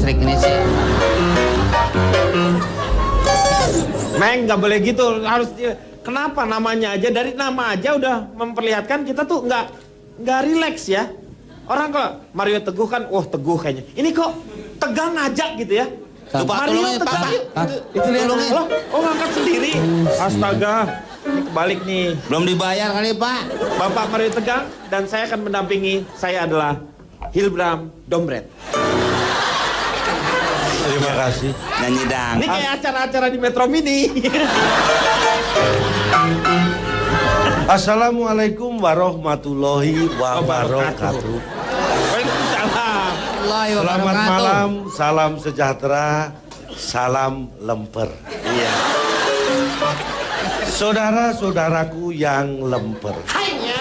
listrik ini sih. Meng, nggak boleh gitu. Harus kenapa namanya aja, dari nama aja udah memperlihatkan kita tuh nggak rileks ya. Orang kok Mario Teguh kan, wah Teguh kayaknya. Ini kok tegang ngajak gitu ya. Mario tegang yuk. Itu lihat. Oh ngangkat sendiri. Astaga. Ini kebalik nih. Belum dibayar kali Pak. Bapak Mario Tegang dan saya akan mendampingi. Saya adalah Hilbram Dombret. Terima kasih. Nyanyi dang. Ini kayak acara-acara di Metro Mini. Assalamualaikum warahmatullahi wabarakatuh. Waalaikumsalam. Selamat malam, salam sejahtera, salam lemper. Iya. Saudara-saudaraku yang lemper. Hanya.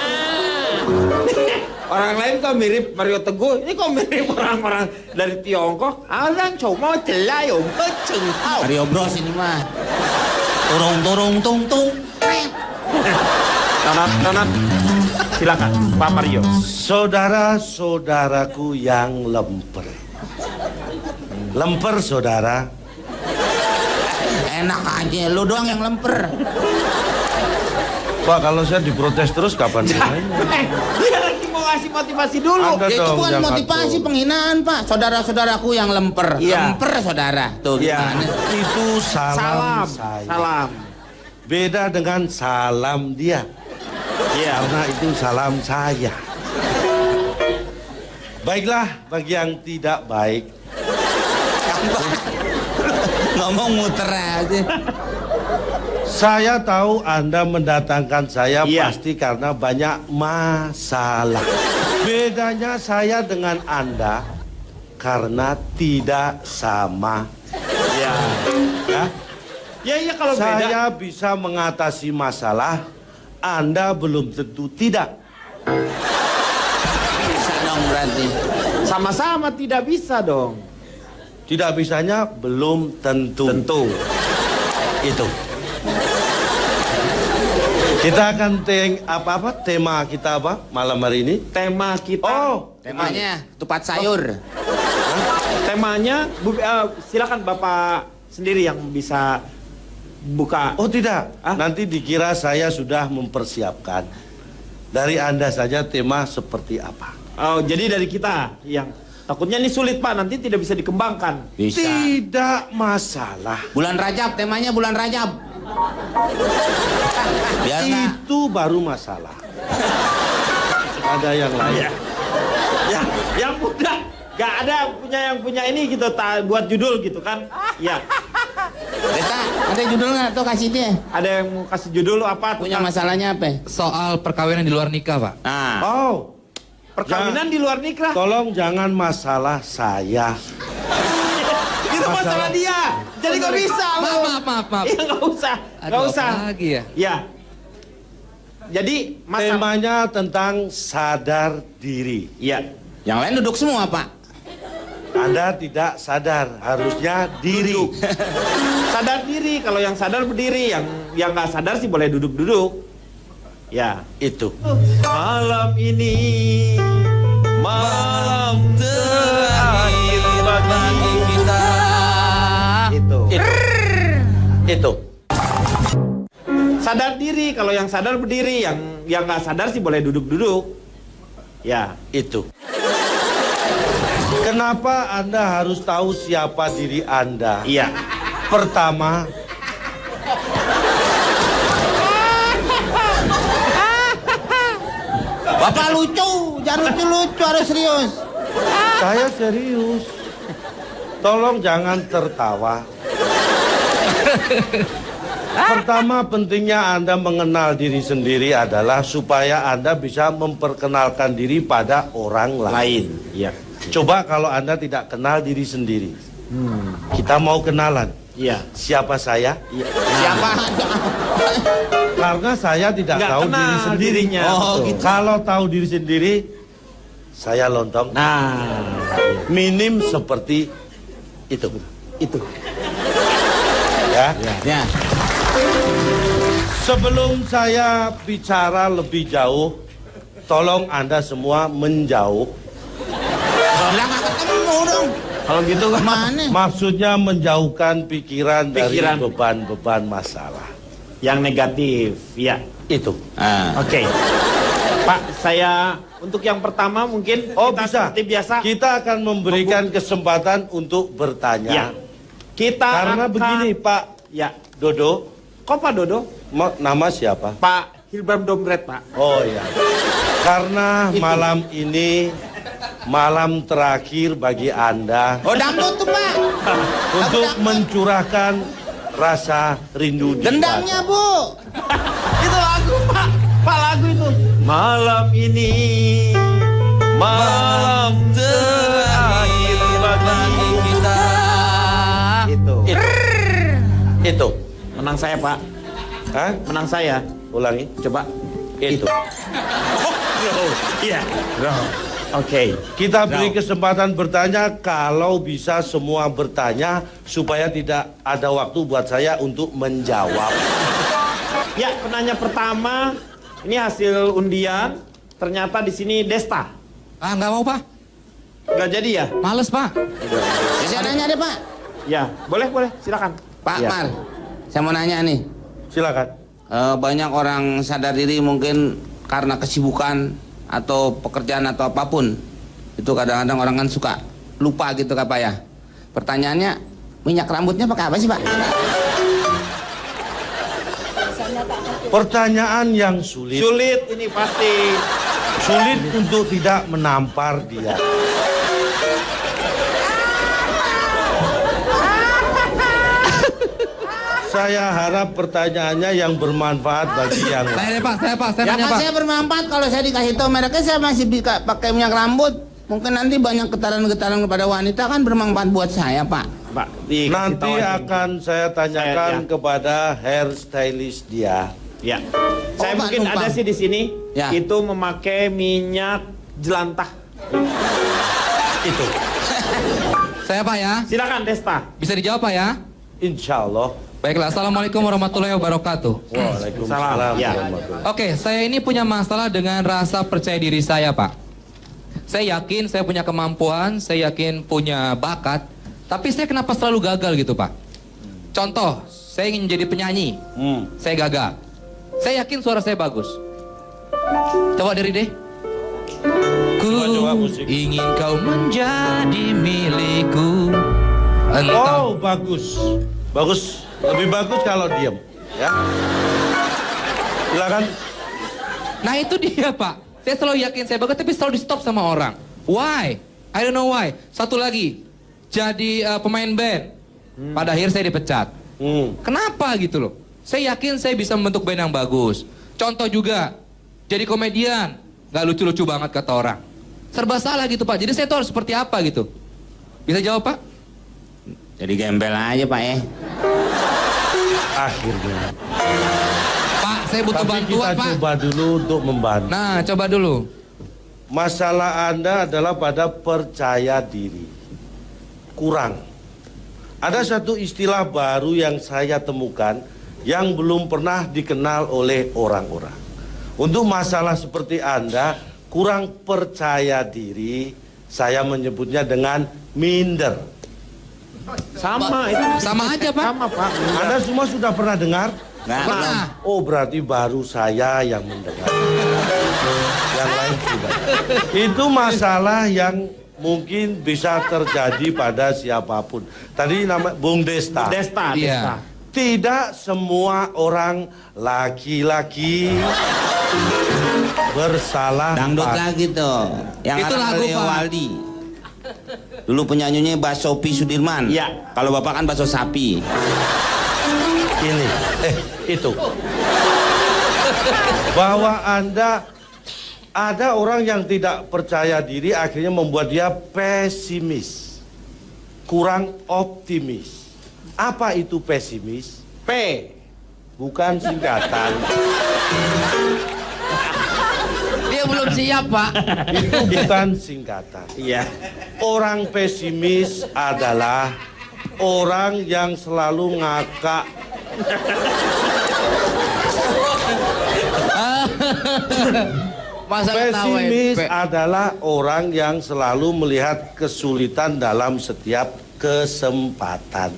Orang lain kok mirip Mario Teguh, ini kok mirip orang-orang dari Tiongkok. Orang cuma celai cengkau. Mario Bros ini mah. Turung tung tung. Tonat. Silakan Pak Mario. Saudara-saudaraku yang lemper. Lemper saudara. Enak aja, lu doang yang lemper. Pak, kalau saya diprotes terus kapan mulainya? Dia lagi mau ngasih motivasi dulu. Anda Ya, itu dong, bukan jangan motivasi, tuh. penghinaan Pak. Saudara-saudaraku yang lemper. Iya. Lemper saudara. Tuh Iya. gimana? Itu salam saya. Salam. Beda dengan salam dia. Iya. Karena itu salam saya. Baiklah, bagi yang tidak baik. Ngomong muter aja. Saya tahu Anda mendatangkan saya Iya. pasti karena banyak masalah. Bedanya saya dengan Anda karena tidak sama. Iya. Ya. Ya kalau beda. Saya bisa mengatasi masalah, Anda belum tentu tidak. Bisa dong berarti. Sama-sama tidak bisa dong. Tidak bisanya belum tentu. Tentu. Itu. Kita akan tema kita apa malam hari ini? Tema kita. Oh, Temanya tupat sayur. Temanya silakan Bapak sendiri yang bisa buka. oh tidak. Hah? Nanti dikira saya sudah mempersiapkan. Dari Anda saja tema seperti apa? Oh, jadi dari kita yang takutnya ini sulit Pak, nanti tidak bisa dikembangkan. Bisa. Tidak masalah. Bulan Rajab, temanya bulan Rajab. Biar nggak. Itu baru masalah. Ada yang lain. Ya, yang mudah. Gak ada yang punya ini gitu, buat judul gitu kan? Ya. Deta, ada judul nggak tuh kasih dia? Ada yang mau kasih judul apa? Punya masalahnya apa? Soal perkawinan di luar nikah, Pak. Nah, Oh, Perkawinan di luar nikah. tolong jangan masalah saya. Itu masalah dia. Jadi nggak bisa. lu. Maaf. Iya nggak usah. Nggak Aduh, usah. apa lagi ya? Ya. Jadi masalah. Temanya tentang sadar diri. Iya. yang lain duduk semua Pak. Anda tidak sadar, harusnya diri. Sadar diri. Kalau yang sadar berdiri, yang nggak sadar sih boleh duduk-duduk. Ya. Itu. Malam ini malam terakhir bagi kita. Itu. Sadar diri. Kalau yang sadar berdiri, yang nggak sadar sih boleh duduk-duduk. Ya. Itu. Kenapa Anda harus tahu siapa diri Anda? Iya. Pertama, Bapak lucu, jangan lucu-lucu, harus serius. saya serius. Tolong jangan tertawa. Pertama, pentingnya Anda mengenal diri sendiri adalah supaya Anda bisa memperkenalkan diri pada orang lain. Iya. Coba kalau Anda tidak kenal diri sendiri. Kita mau kenalan. Iya. Siapa saya? Iya. Siapa? Karena saya tidak Nggak tahu kenal diri sendiri. dirinya. Oh, Betul. gitu. Kalau tahu diri sendiri, saya lontong. Nah, Minim seperti itu. itu. Ya. Ya. Sebelum saya bicara lebih jauh, tolong Anda semua menjauh. Lah nggak ketemu dong. Kalau gitu kan Mana? Maksudnya menjauhkan pikiran dari Pikiran. beban-beban masalah. yang negatif, ya. Itu. Oke. Pak, saya untuk yang pertama mungkin Oh kita bisa. seperti biasa. Kita akan memberikan kesempatan untuk bertanya. Ya. Kita Karena akan- begini Pak Ya. Dodo, Kok Pak Dodo? nama siapa? Pak Hilbram Domret, Pak. Oh iya. Karena malam ini malam terakhir bagi Anda Oh dangdut tuh Pak. untuk mencurahkan rasa rindu di Gendangnya Bu. Itu lagu, Pak. Pak, lagu itu. Malam ini malam terakhir bagi kita. Itu. Itu. Menang saya, Pak. Hah? Menang saya. Ulangi. Coba. Itu. Iya. Oke. Kita beri kesempatan bertanya, kalau bisa semua bertanya supaya tidak ada waktu buat saya untuk menjawab. Ya, penanya pertama, ini hasil undian. Ternyata di sini Desta. Ah, nggak mau, Pak. Nggak jadi ya? Males, Pak. Saya nanya deh Pak. Ya, boleh, silakan. Pak Ya. Mar, saya mau nanya nih. Silakan. Banyak orang sadar diri mungkin karena kesibukan atau pekerjaan atau apapun. Itu kadang-kadang orang kan suka lupa gitu Kak Pak ya. Pertanyaannya, minyak rambutnya pakai apa sih Pak? Pertanyaan yang sulit. Sulit ini pasti. Sulit untuk tidak menampar dia. Saya harap pertanyaannya yang bermanfaat bagi yang lain. Saya deh, Pak. Saya Ya nanya, kan Pak. saya bermanfaat kalau saya dikasih tahu mereka saya masih bisa pakai minyak rambut. Mungkin nanti banyak getaran-getaran kepada wanita kan bermanfaat buat saya Pak. Pak, dikasih Nanti tahu aja. akan saya tanyakan Saya- ya. kepada hair stylist dia. Ya. Saya Pak, mungkin numpang. ada sih di sini. Ya. Itu memakai minyak jelantah. Itu. Saya, Pak, ya. Silakan Desta. Bisa dijawab, Pak, ya? Insya Allah. Baiklah, Assalamualaikum warahmatullahi wabarakatuh. Waalaikumsalam. Ya. warahmatullahi. Oke, saya ini punya masalah dengan rasa percaya diri saya, Pak. Saya yakin saya punya kemampuan, saya yakin punya bakat, tapi saya kenapa selalu gagal gitu, Pak? Contoh, saya ingin jadi penyanyi, saya gagal. Saya yakin suara saya bagus. Coba dari deh. Ku Coba musik. ingin kau menjadi milikku. Entah. Oh, bagus. Bagus. Lebih bagus kalau diem. Ya. Silakan. Nah itu dia Pak. Saya selalu yakin saya bagus tapi selalu di stop sama orang. Why? I don't know why. Satu lagi. Jadi pemain band. Pada akhir saya dipecat. Kenapa gitu loh? Saya yakin saya bisa membentuk band yang bagus. Contoh juga. Jadi komedian. Gak lucu-lucu banget kata orang. Serba salah gitu Pak. Jadi saya tuh harus seperti apa gitu. Bisa jawab Pak? Jadi gembel aja Pak ya. Akhirnya. Pak saya butuh Tapi bantuan kita Pak. coba dulu untuk membantu. Nah coba dulu. Masalah Anda adalah pada percaya diri. Kurang. Ada satu istilah baru yang saya temukan yang belum pernah dikenal oleh orang-orang. Untuk masalah seperti Anda, kurang percaya diri, saya menyebutnya dengan minder. Sama itu. Sama aja Pak. Sama Pak. Anda semua sudah pernah dengar? Nggak Pernah. Oh, berarti baru saya yang mendengar. Yang lain tidak. Itu masalah yang mungkin bisa terjadi pada siapapun. Tadi nama Bung Desta. Desta, Iya. Desta. Tidak semua orang laki-laki bersalah. Dangdut Pak. lagi tuh. Yang Itu arang lagu, Leo Pak. Waldi. Dulu penyanyinya Bas Sopi Sudirman. Iya. Kalau bapak kan bakso sapi. Ini, itu. Bahwa Anda ada orang yang tidak percaya diri akhirnya membuat dia pesimis. Kurang optimis. Apa itu pesimis? P. Bukan singkatan. Dia belum siap Pak. Itu bukan singkatan. Iya. Orang pesimis adalah orang yang selalu ngakak. Masa ketawain? Pesimis adalah orang yang selalu melihat kesulitan dalam setiap kesempatan.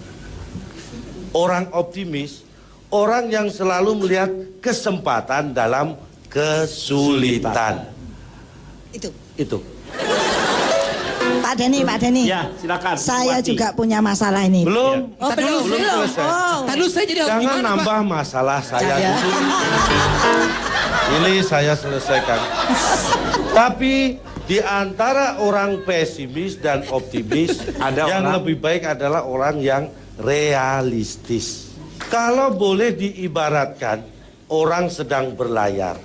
Orang optimis, orang yang selalu melihat kesempatan dalam kesulitan. Itu. Pak Denny. Ya, silakan. Saya Wati. juga punya masalah ini. Belum. Oh, belum. selesai. Oh. Tadi saya jadi harus Jangan gimana, Pak? nambah masalah saya Saya. dulu. Ini saya selesaikan. Tapi di antara orang pesimis dan optimis, Ada yang orang- lebih baik adalah orang yang realistis. Kalau boleh diibaratkan, orang sedang berlayar.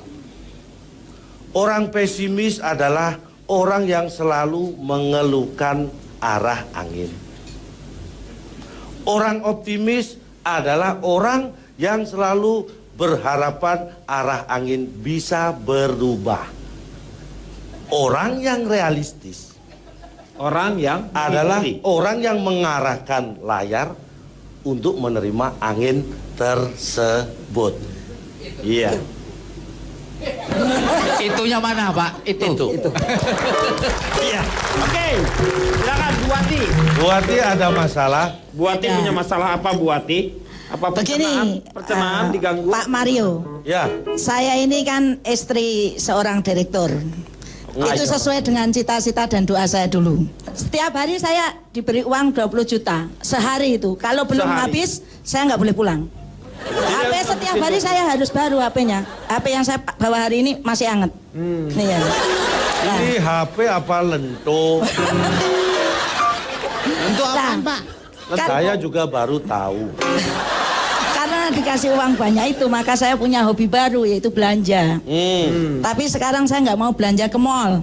Orang pesimis adalah orang yang selalu mengeluhkan arah angin. Orang optimis adalah orang yang selalu berharapan arah angin bisa berubah. Orang yang realistis Orang yang adalah mengikuti. orang yang mengarahkan layar untuk menerima angin tersebut. Iya. Itunya mana, Pak? Itu. Iya. Oke. Silakan Bu Wati. Bu Wati ada masalah? Bu Wati Ya. punya masalah apa Bu Wati? Apa Begini, pencernaan diganggu? Pak Mario, Ya. saya ini kan istri seorang direktur. Itu sesuai dengan cita-cita dan doa saya dulu. Setiap hari saya diberi uang 20 juta sehari itu. Kalau belum Sehari. habis, saya nggak boleh pulang. HP setiap hari saya harus baru HP-nya. HP yang saya bawa hari ini masih anget. Nih ya. Nah, Ini HP apa lento? Untuk apa, Nah. Pak? kan- Saya juga baru tahu. karena dikasih uang banyak itu, maka saya punya hobi baru yaitu belanja. Tapi sekarang saya nggak mau belanja ke mall.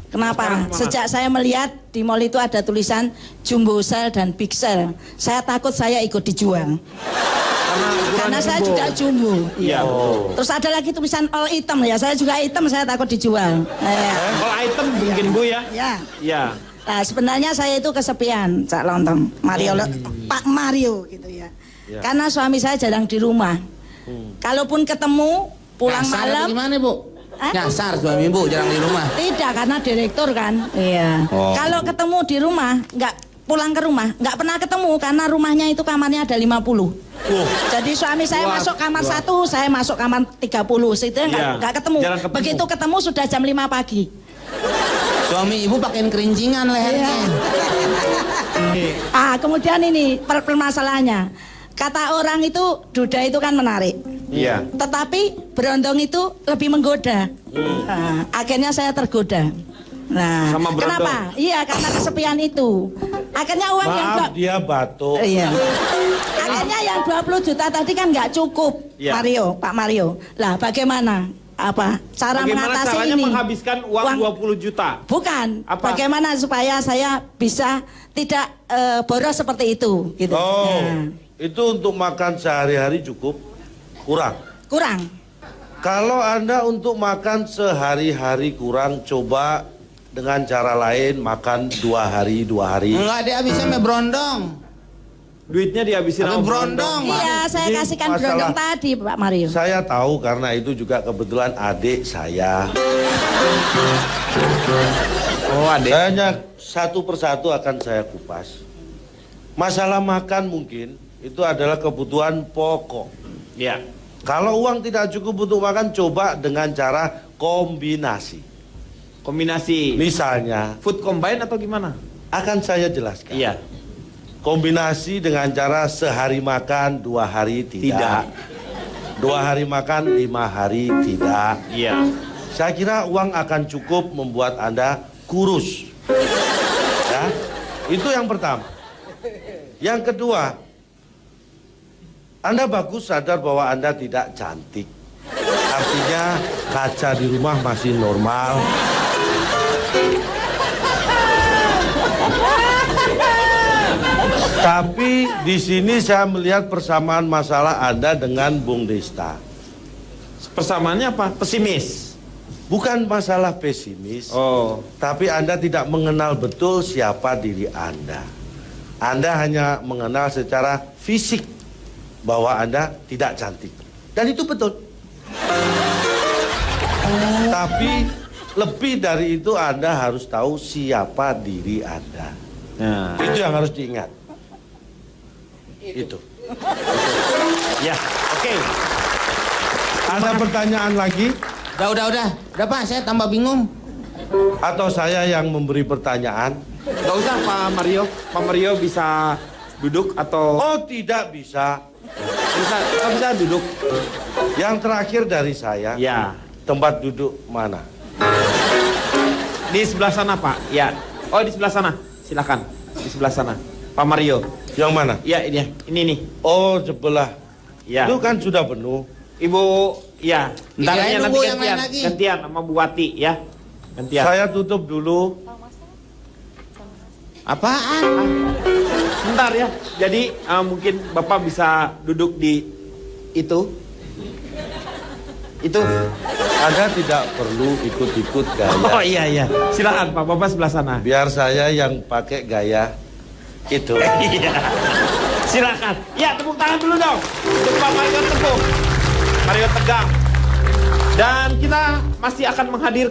Kenapa? Sekarang kemana? Sejak saya melihat di mall itu ada tulisan jumbo sale dan big sale, saya takut saya ikut dijual. Karena saya jumbo. juga jumbo. Iya. Terus ada lagi tulisan all item ya, saya juga item, saya takut dijual. Kalau item mungkin Bu ya. Ya. Iya. Nah, sebenarnya saya itu kesepian, Cak Lontong. Pak Mario gitu ya. Karena suami saya jarang di rumah. Kalaupun ketemu pulang Nyasar malam. atau gimana, Bu? Hah? Nyasar suami Ibu jarang di rumah. Tidak, karena direktur kan. Iya. Oh. Kalau ketemu di rumah, nggak pulang ke rumah, nggak pernah ketemu karena rumahnya itu kamarnya ada 50. Jadi suami saya Luas, masuk kamar luas. 1, saya masuk kamar 30. Sehingga Iya, nggak ketemu. jarang ketemu. Begitu ketemu sudah jam 5 pagi. Suami Ibu pakein kerincingan lehernya. Kemudian ini permasalahannya. Kata orang itu duda itu kan menarik. Iya. Tetapi berondong itu lebih menggoda. Nah, akhirnya saya tergoda. Nah, Sama berondong. kenapa? Iya, karena kesepian itu. Akhirnya uang yang Maaf dia batuk. Iya. Akhirnya yang 20 juta tadi kan nggak cukup, Iya. Pak Mario. Lah, bagaimana? Cara Bagaimana mengatasi caranya ini? menghabiskan uang 20 juta? Bukan. Apa? Bagaimana supaya saya bisa tidak boros seperti itu, gitu. Oh, Nah, itu untuk makan sehari-hari cukup? Kurang. kurang. Kalau Anda untuk makan sehari-hari kurang, coba dengan cara lain makan 2 hari. Enggak, dia habisnya sama berondong. Duitnya dihabisin Tapi sama berondong. Iya, saya Ini kasihkan masalah- berondong tadi, Pak Mario. Saya tahu karena itu juga kebetulan adik saya. Oh, adek. Saya hanya satu persatu akan saya kupas. Masalah makan mungkin itu adalah kebutuhan pokok. Iya. Kalau uang tidak cukup untuk makan, coba dengan cara kombinasi. Kombinasi Misalnya, food combine atau gimana? akan saya jelaskan. Iya. Kombinasi dengan cara sehari makan, 2 hari tidak. 2 hari makan, 5 hari tidak. Iya. Saya kira uang akan cukup membuat Anda kurus. Ya, itu yang pertama. Yang kedua, Anda bagus sadar bahwa Anda tidak cantik. Artinya kaca di rumah masih normal. Tapi di sini saya melihat persamaan masalah Anda dengan Bung Desta. Persamaannya apa? Pesimis. Bukan masalah pesimis, Oh. tapi Anda tidak mengenal betul siapa diri Anda. Anda hanya mengenal secara fisik bahwa Anda tidak cantik. Dan itu betul. Tapi lebih dari itu Anda harus tahu siapa diri Anda. Nah, Itu yang harus diingat. Itu. ya, oke. Ada pertanyaan lagi? Udah Pak, saya tambah bingung. Atau saya yang memberi pertanyaan? Gak usah Pak Mario. Pak Mario bisa duduk atau Oh, tidak bisa. bisa duduk. Yang terakhir dari saya, Ya, tempat duduk mana? di sebelah sana Pak. Ya. Oh, di sebelah sana. Silakan. Di sebelah sana. Pak Mario. Yang mana? Ya, ini nih. Oh, sebelah. Ya. Itu kan sudah penuh. Ibu, ya. Ntar Iya, aja nanti nunggu yang lain gantian. lagi. Gantian sama Bu Wati ya. Gantian. Saya tutup dulu. Apaan? Bentar ya. Jadi mungkin Bapak bisa duduk di itu. Itu. Anda tidak perlu ikut-ikut gaya. Oh iya. Silakan Pak, Bapak sebelah sana. Biar saya yang pakai gaya itu. Iya. Silakan. Ya, tepuk tangan dulu dong. Untuk Pak Mario Teguh. Mario Tegang. Dan kita masih akan menghadirkan